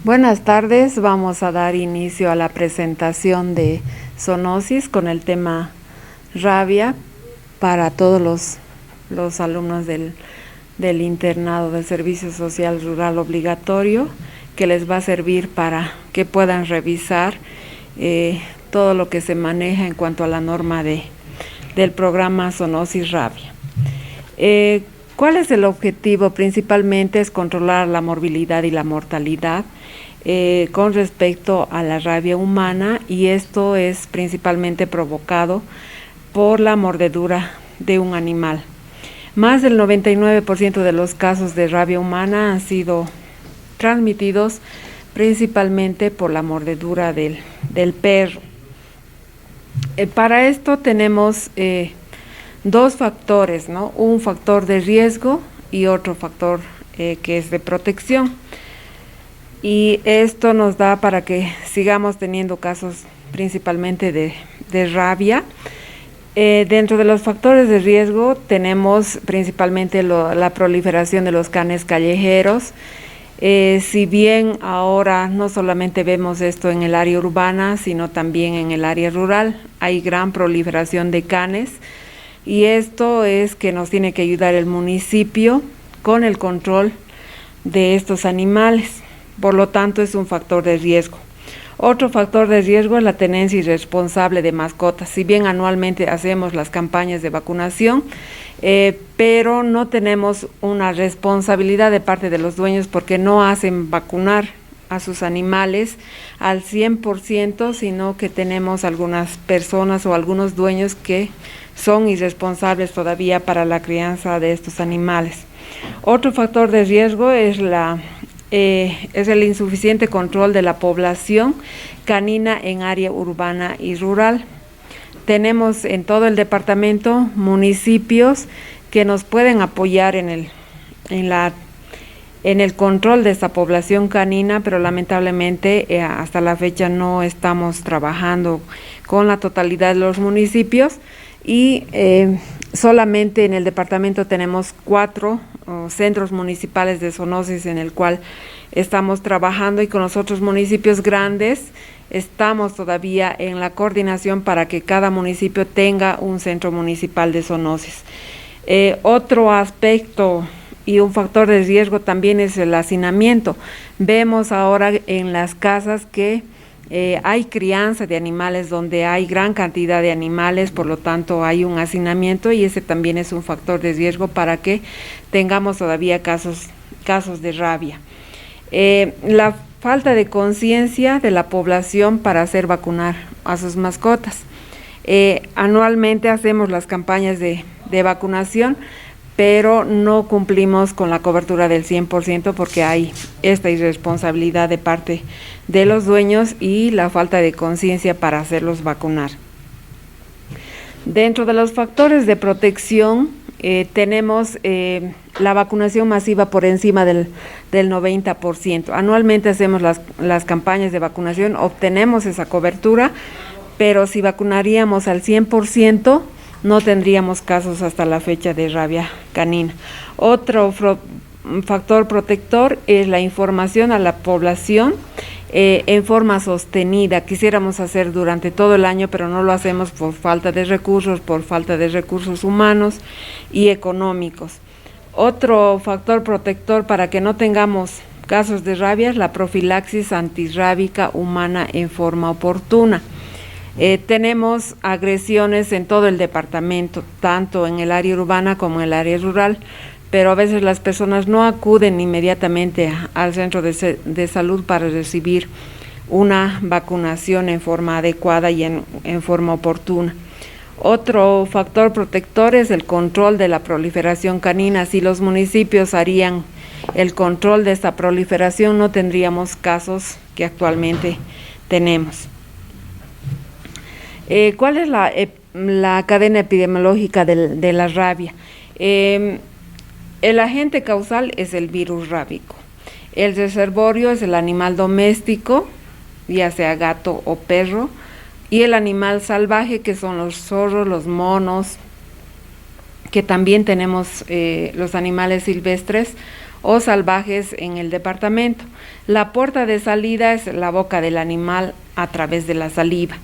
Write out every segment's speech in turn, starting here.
Buenas tardes, vamos a dar inicio a la presentación de zoonosis con el tema rabia para todos los alumnos del internado de Servicio Social Rural Obligatorio, que les va a servir para que puedan revisar todo lo que se maneja en cuanto a la norma del programa Zoonosis Rabia. ¿Cuál es el objetivo? Principalmente es controlar la morbilidad y la mortalidad con respecto a la rabia humana, y esto es principalmente provocado por la mordedura de un animal. Más del 99% de los casos de rabia humana han sido transmitidos principalmente por la mordedura del perro. Para esto tenemos dos factores, ¿no? Un factor de riesgo y otro factor que es de protección. Y esto nos da para que sigamos teniendo casos principalmente de rabia. Dentro de los factores de riesgo tenemos principalmente la proliferación de los canes callejeros. Si bien ahora no solamente vemos esto en el área urbana, sino también en el área rural, hay gran proliferación de canes, y esto es que nos tiene que ayudar el municipio con el control de estos animales. Por lo tanto, es un factor de riesgo. Otro factor de riesgo es la tenencia irresponsable de mascotas. Si bien anualmente hacemos las campañas de vacunación, pero no tenemos una responsabilidad de parte de los dueños, porque no hacen vacunar a sus animales al 100%, sino que tenemos algunas personas o algunos dueños que son irresponsables todavía para la crianza de estos animales. Otro factor de riesgo es el insuficiente control de la población canina en área urbana y rural. Tenemos en todo el departamento municipios que nos pueden apoyar en el control de esta población canina, pero lamentablemente hasta la fecha no estamos trabajando con la totalidad de los municipios, y solamente en el departamento tenemos 4 centros municipales de zoonosis en el cual estamos trabajando, y con los otros municipios grandes estamos todavía en la coordinación para que cada municipio tenga un centro municipal de zoonosis. Otro aspecto y un factor de riesgo también es el hacinamiento. Vemos ahora en las casas que hay crianza de animales donde hay gran cantidad de animales, por lo tanto hay un hacinamiento, y ese también es un factor de riesgo para que tengamos todavía casos de rabia. La falta de conciencia de la población para hacer vacunar a sus mascotas. Anualmente hacemos las campañas de vacunación, pero no cumplimos con la cobertura del 100% porque hay esta irresponsabilidad de parte de los dueños y la falta de conciencia para hacerlos vacunar. Dentro de los factores de protección tenemos la vacunación masiva por encima del 90%. Anualmente hacemos las campañas de vacunación, obtenemos esa cobertura, pero si vacunaríamos al 100%, no tendríamos casos hasta la fecha de rabia canina. Otro factor protector es la información a la población en forma sostenida. Quisiéramos hacer durante todo el año, pero no lo hacemos por falta de recursos humanos y económicos. Otro factor protector para que no tengamos casos de rabia es la profilaxis antirrábica humana en forma oportuna. Tenemos agresiones en todo el departamento, tanto en el área urbana como en el área rural, pero a veces las personas no acuden inmediatamente al centro de salud para recibir una vacunación en forma adecuada y en forma oportuna. Otro factor protector es el control de la proliferación canina. Si los municipios harían el control de esta proliferación, no tendríamos casos que actualmente tenemos. ¿Cuál es la cadena epidemiológica de la rabia? El agente causal es el virus rábico. El reservorio es el animal doméstico, ya sea gato o perro, y el animal salvaje, que son los zorros, los monos, que también tenemos los animales silvestres o salvajes en el departamento. La puerta de salida es la boca del animal a través de la saliva.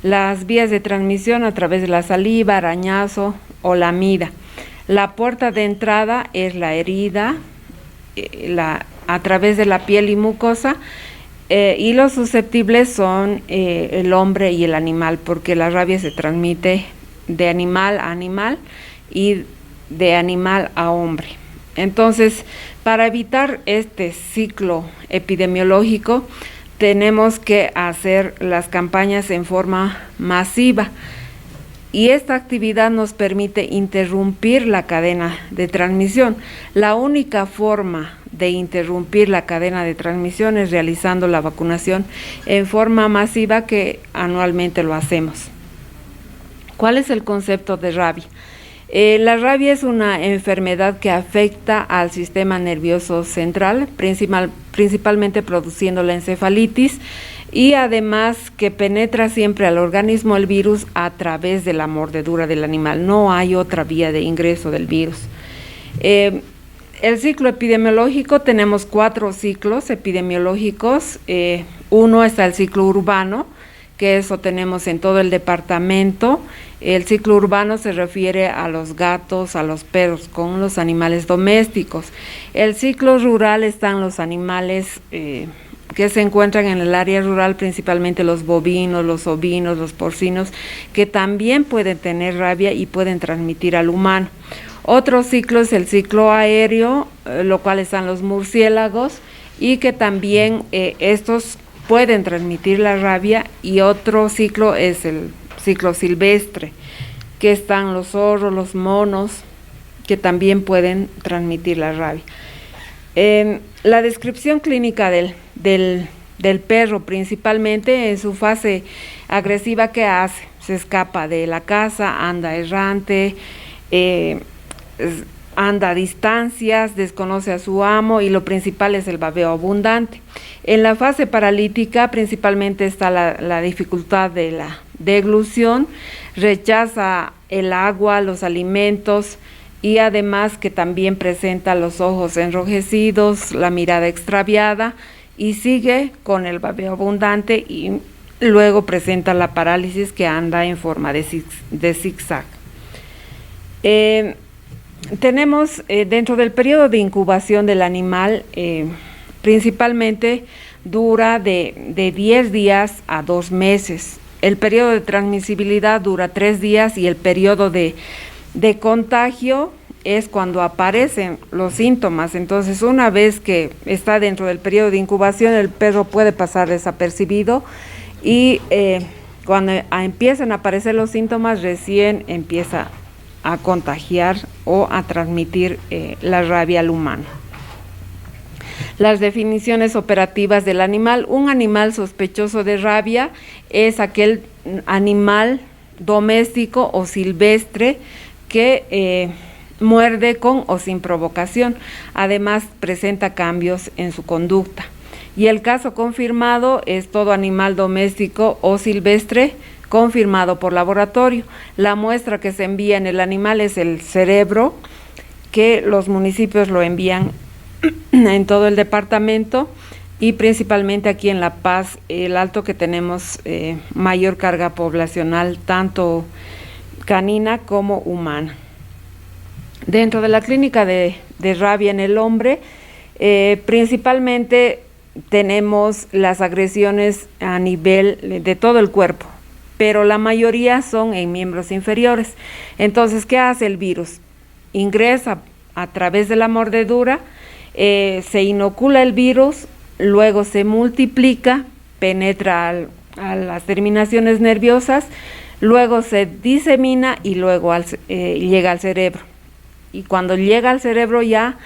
Las vías de transmisión a través de la saliva, arañazo o lamida. La puerta de entrada es la herida a través de la piel y mucosa, y los susceptibles son el hombre y el animal, porque la rabia se transmite de animal a animal y de animal a hombre. Entonces, para evitar este ciclo epidemiológico, tenemos que hacer las campañas en forma masiva, y esta actividad nos permite interrumpir la cadena de transmisión. La única forma de interrumpir la cadena de transmisión es realizando la vacunación en forma masiva, que anualmente lo hacemos. ¿Cuál es el concepto de rabia? La rabia es una enfermedad que afecta al sistema nervioso central, principalmente produciendo la encefalitis, y además que penetra siempre al organismo el virus a través de la mordedura del animal. No hay otra vía de ingreso del virus. El ciclo epidemiológico, tenemos 4 ciclos epidemiológicos. Uno está el ciclo urbano, que eso tenemos en todo el departamento. El ciclo urbano se refiere a los gatos, a los perros, con los animales domésticos. El ciclo rural están los animales que se encuentran en el área rural, principalmente los bovinos, los ovinos, los porcinos, que también pueden tener rabia y pueden transmitir al humano. Otro ciclo es el ciclo aéreo, lo cual están los murciélagos, y que también estos pueden transmitir la rabia. Y otro ciclo es el ciclo silvestre, que están los zorros, los monos, que también pueden transmitir la rabia. La descripción clínica del perro, principalmente en su fase agresiva, ¿qué hace? Se escapa de la casa, anda errante, anda a distancias, desconoce a su amo, y lo principal es el babeo abundante. En la fase paralítica principalmente está la dificultad de la deglución, rechaza el agua, los alimentos, y además que también presenta los ojos enrojecidos, la mirada extraviada, y sigue con el babeo abundante, y luego presenta la parálisis, que anda en forma de zigzag. Tenemos dentro del periodo de incubación del animal, principalmente dura de 10 días a 2 meses. El periodo de transmisibilidad dura 3 días, y el periodo de contagio es cuando aparecen los síntomas. Entonces, una vez que está dentro del periodo de incubación, el perro puede pasar desapercibido, y cuando empiezan a aparecer los síntomas, recién empieza a contagiar o a transmitir la rabia al humano. Las definiciones operativas del animal. Un animal sospechoso de rabia es aquel animal doméstico o silvestre que muerde con o sin provocación. Además, presenta cambios en su conducta. Y el caso confirmado es todo animal doméstico o silvestre confirmado por laboratorio. La muestra que se envía en el animal es el cerebro, que los municipios lo envían en todo el departamento, y principalmente aquí en La Paz, el Alto, que tenemos mayor carga poblacional, tanto canina como humana. Dentro de la clínica de rabia en el hombre, principalmente tenemos las agresiones a nivel de todo el cuerpo, pero la mayoría son en miembros inferiores. Entonces, ¿qué hace el virus? Ingresa a través de la mordedura, se inocula el virus, luego se multiplica, penetra a las terminaciones nerviosas, luego se disemina y luego llega al cerebro. Y cuando llega al cerebro ya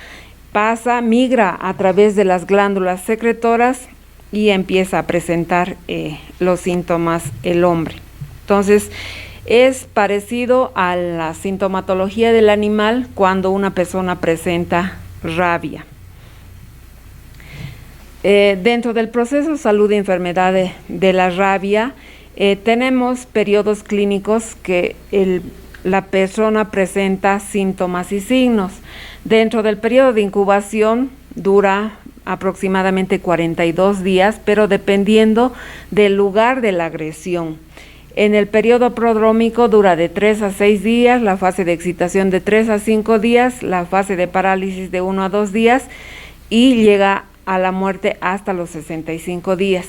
migra a través de las glándulas secretoras y empieza a presentar los síntomas el hombre. Entonces, es parecido a la sintomatología del animal cuando una persona presenta rabia. Dentro del proceso salud y enfermedad de la rabia, tenemos periodos clínicos que la persona presenta síntomas y signos. Dentro del periodo de incubación dura aproximadamente 42 días, pero dependiendo del lugar de la agresión. En el periodo prodrómico dura de 3 a 6 días, la fase de excitación de 3 a 5 días, la fase de parálisis de 1 a 2 días y llega a la muerte hasta los 65 días.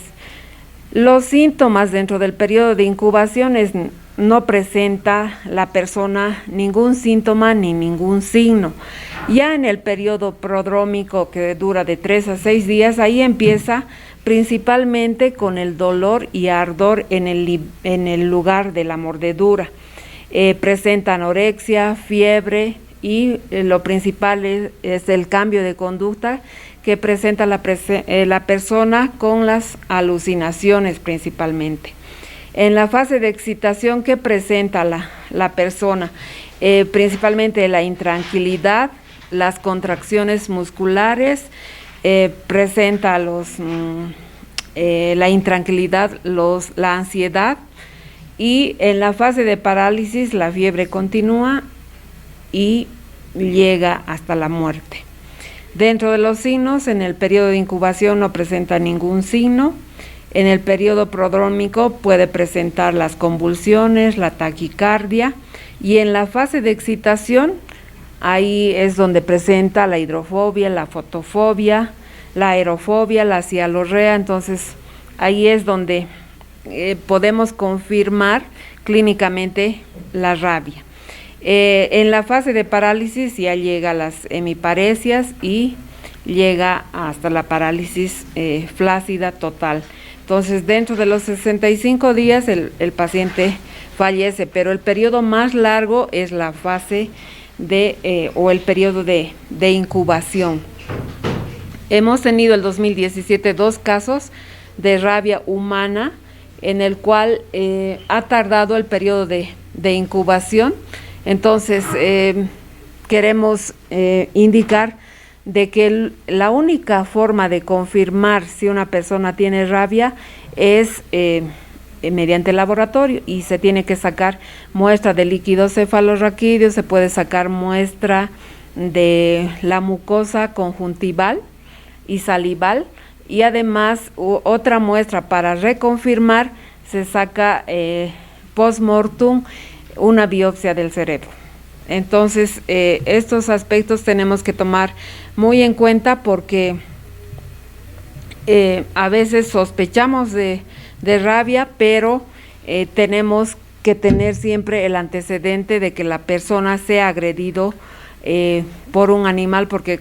Los síntomas dentro del periodo de incubación no presenta la persona ningún síntoma ni ningún signo. Ya en el periodo prodrómico, que dura de 3 a 6 días, ahí empieza principalmente con el dolor y ardor en el lugar de la mordedura. Presenta anorexia, fiebre y lo principal es el cambio de conducta que presenta la persona con las alucinaciones principalmente. En la fase de excitación, ¿qué presenta la persona? Principalmente la intranquilidad, las contracciones musculares, presenta la intranquilidad, la ansiedad, y en la fase de parálisis la fiebre continúa y llega hasta la muerte. Dentro de los signos, en el periodo de incubación no presenta ningún signo. En el periodo prodrómico puede presentar las convulsiones, la taquicardia, y en la fase de excitación, ahí es donde presenta la hidrofobia, la fotofobia, la aerofobia, la cialorrea. Entonces ahí es donde podemos confirmar clínicamente la rabia. En la fase de parálisis ya llega a las hemiparesias y llega hasta la parálisis flácida total. Entonces, dentro de los 65 días el paciente fallece, pero el periodo más largo es la fase o el periodo de incubación. Hemos tenido el 2017 2 casos de rabia humana en el cual ha tardado el periodo de incubación. Entonces, queremos indicar de que la única forma de confirmar si una persona tiene rabia es mediante el laboratorio, y se tiene que sacar muestra de líquido cefalorraquídeo, se puede sacar muestra de la mucosa conjuntival y salival, y además otra muestra para reconfirmar se saca post-mortem una biopsia del cerebro. Entonces, estos aspectos tenemos que tomar muy en cuenta porque a veces sospechamos de rabia, pero tenemos que tener siempre el antecedente de que la persona sea agredido por un animal, porque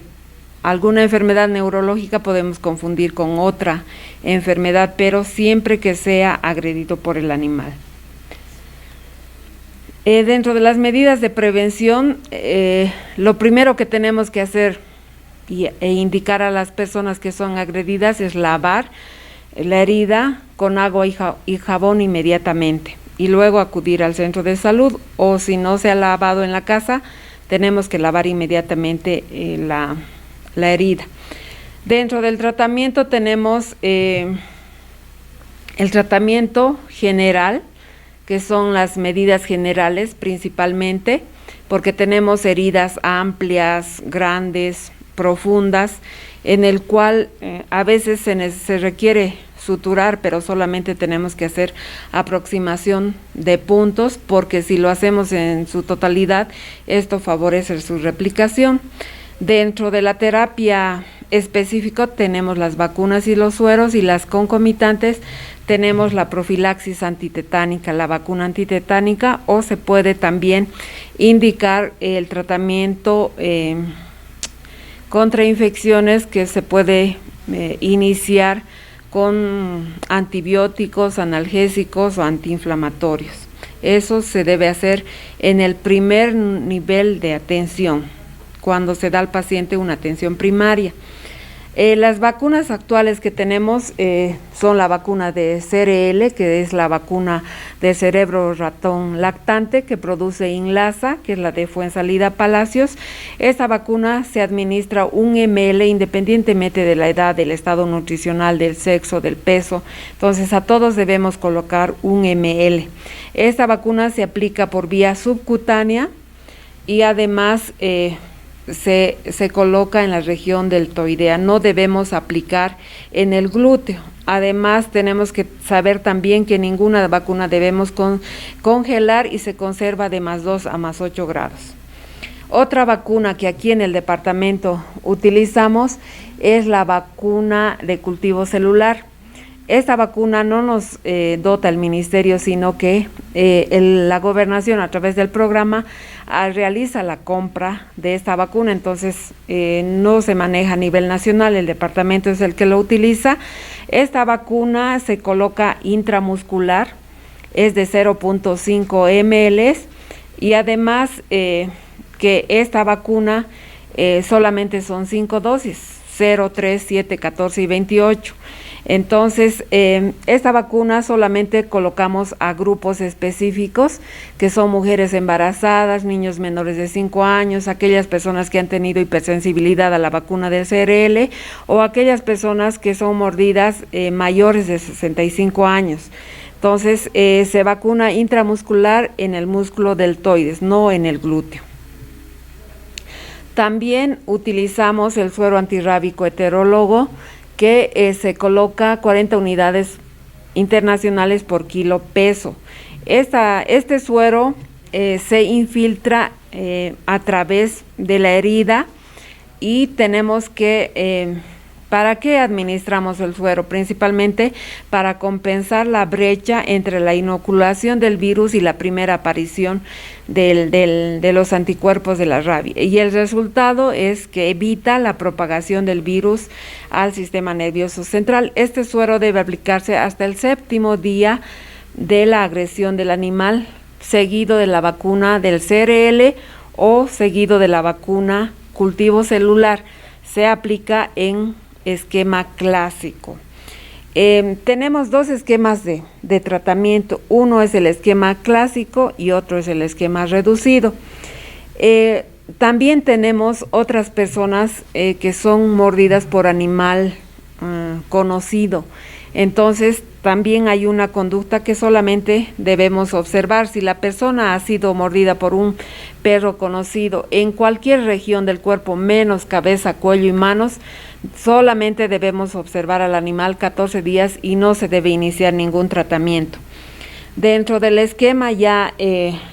alguna enfermedad neurológica podemos confundir con otra enfermedad, pero siempre que sea agredido por el animal. Dentro de las medidas de prevención, lo primero que tenemos que hacer e indicar a las personas que son agredidas es lavar la herida con agua y jabón inmediatamente, y luego acudir al centro de salud, o si no se ha lavado en la casa, tenemos que lavar inmediatamente la herida. Dentro del tratamiento tenemos el tratamiento general, que son las medidas generales principalmente, porque tenemos heridas amplias, grandes, profundas, en el cual a veces se requiere suturar, pero solamente tenemos que hacer aproximación de puntos, porque si lo hacemos en su totalidad, esto favorece su replicación. Dentro de la terapia específica tenemos las vacunas y los sueros, y las concomitantes tenemos la profilaxis antitetánica, la vacuna antitetánica, o se puede también indicar el tratamiento contra infecciones, que se puede iniciar con antibióticos, analgésicos o antiinflamatorios. Eso se debe hacer en el primer nivel de atención, cuando se da al paciente una atención primaria. Las vacunas actuales que tenemos son la vacuna de CRL, que es la vacuna de cerebro ratón lactante que produce INLASA, que es la de Fuensalida Palacios. Esta vacuna se administra 1 ml independientemente de la edad, del estado nutricional, del sexo, del peso. Entonces a todos debemos colocar 1 ml. Esta vacuna se aplica por vía subcutánea y además se coloca en la región deltoidea, no debemos aplicar en el glúteo. Además tenemos que saber también que ninguna vacuna debemos congelar y se conserva de +2 a +8 grados. Otra vacuna que aquí en el departamento utilizamos es la vacuna de cultivo celular. Esta vacuna no nos dota el ministerio, sino que la gobernación a través del programa realiza la compra de esta vacuna, entonces no se maneja a nivel nacional, el departamento es el que lo utiliza. Esta vacuna se coloca intramuscular, es de 0.5 ml y además que esta vacuna solamente son 5 dosis, 0, 3, 7, 14 y 28. Entonces, esta vacuna solamente colocamos a grupos específicos, que son mujeres embarazadas, niños menores de 5 años, aquellas personas que han tenido hipersensibilidad a la vacuna del CRL o aquellas personas que son mordidas mayores de 65 años. Entonces, se vacuna intramuscular en el músculo deltoides, no en el glúteo. También utilizamos el suero antirrábico heterólogo, que se coloca 40 unidades internacionales por kilo peso. Este suero se infiltra a través de la herida y tenemos que, ¿para qué administramos el suero? Principalmente para compensar la brecha entre la inoculación del virus y la primera aparición de los anticuerpos de la rabia. Y el resultado es que evita la propagación del virus al sistema nervioso central. Este suero debe aplicarse hasta el 7º día de la agresión del animal, seguido de la vacuna del CRL o seguido de la vacuna cultivo celular. Se aplica en esquema clásico. Tenemos 2 esquemas de tratamiento, uno es el esquema clásico y otro es el esquema reducido. También tenemos otras personas que son mordidas por animal conocido, entonces también hay una conducta que solamente debemos observar. Si la persona ha sido mordida por un perro conocido en cualquier región del cuerpo menos cabeza, cuello y manos, solamente debemos observar al animal 14 días y no se debe iniciar ningún tratamiento. Dentro del esquema ya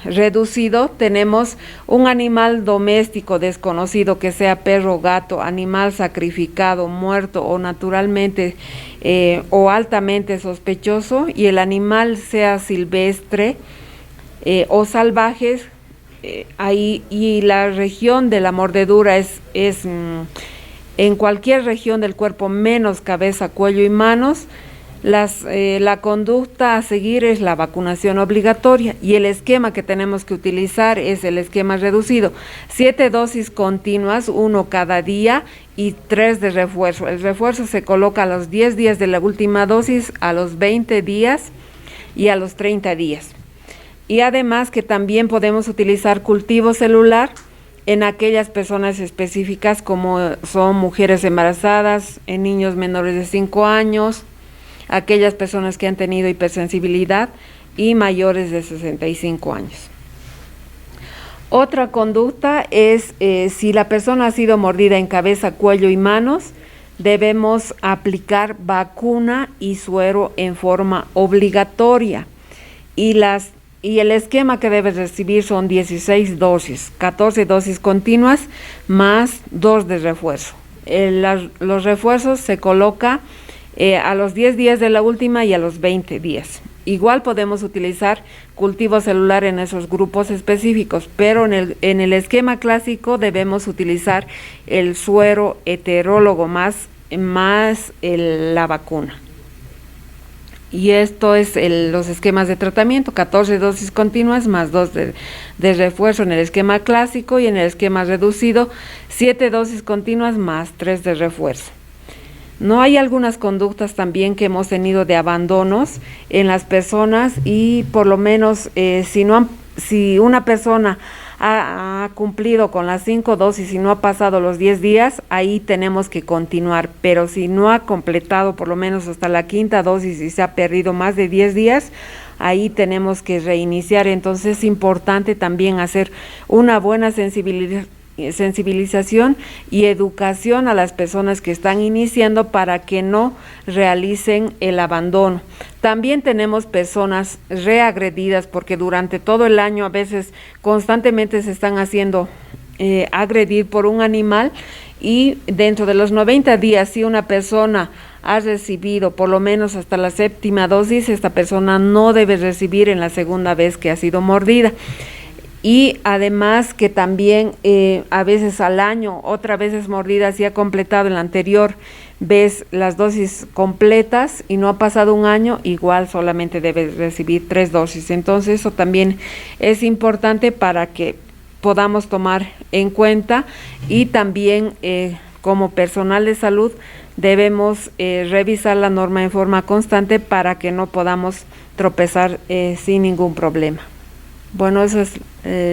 reducido tenemos un animal doméstico desconocido, que sea perro, gato, animal sacrificado, muerto o naturalmente o altamente sospechoso, y el animal sea silvestre o salvaje, ahí, y la región de la mordedura es en cualquier región del cuerpo menos cabeza, cuello y manos. La conducta a seguir es la vacunación obligatoria, y el esquema que tenemos que utilizar es el esquema reducido: 7 dosis continuas, 1 cada día y 3 de refuerzo. El refuerzo se coloca a los 10 días de la última dosis, a los 20 días y a los 30 días. Y además que también podemos utilizar cultivo celular en aquellas personas específicas, como son mujeres embarazadas, en niños menores de 5 años, aquellas personas que han tenido hipersensibilidad y mayores de 65 años. Otra conducta es si la persona ha sido mordida en cabeza, cuello y manos, debemos aplicar vacuna y suero en forma obligatoria, y el esquema que debe recibir son 16 dosis, 14 dosis continuas más 2 de refuerzo. Los refuerzos se coloca a los 10 días de la última y a los 20 días. Igual podemos utilizar cultivo celular en esos grupos específicos, pero en el esquema clásico debemos utilizar el suero heterólogo más la vacuna. Y esto es los esquemas de tratamiento: 14 dosis continuas más 2 de refuerzo en el esquema clásico, y en el esquema reducido 7 dosis continuas más 3 de refuerzo. No hay algunas conductas también que hemos tenido de abandonos en las personas y por lo menos si una persona ha cumplido con las 5 dosis y no ha pasado los 10 días, ahí tenemos que continuar, pero si no ha completado por lo menos hasta la 5ª dosis y se ha perdido más de 10 días, ahí tenemos que reiniciar. Entonces es importante también hacer una buena sensibilización y educación a las personas que están iniciando para que no realicen el abandono. También tenemos personas reagredidas porque durante todo el año a veces constantemente se están haciendo agredir por un animal, y dentro de los 90 días si una persona ha recibido por lo menos hasta la 7ª dosis, esta persona no debe recibir en la segunda vez que ha sido mordida. Y además que también a veces al año otra vez es mordida, si ha completado en la anterior vez las dosis completas y no ha pasado un año, igual solamente debe recibir 3 dosis. Entonces eso también es importante para que podamos tomar en cuenta, y también como personal de salud debemos revisar la norma en forma constante para que no podamos tropezar sin ningún problema. Bueno, eso es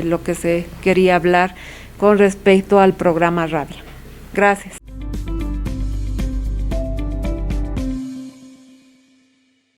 lo que se quería hablar con respecto al programa radio. Gracias.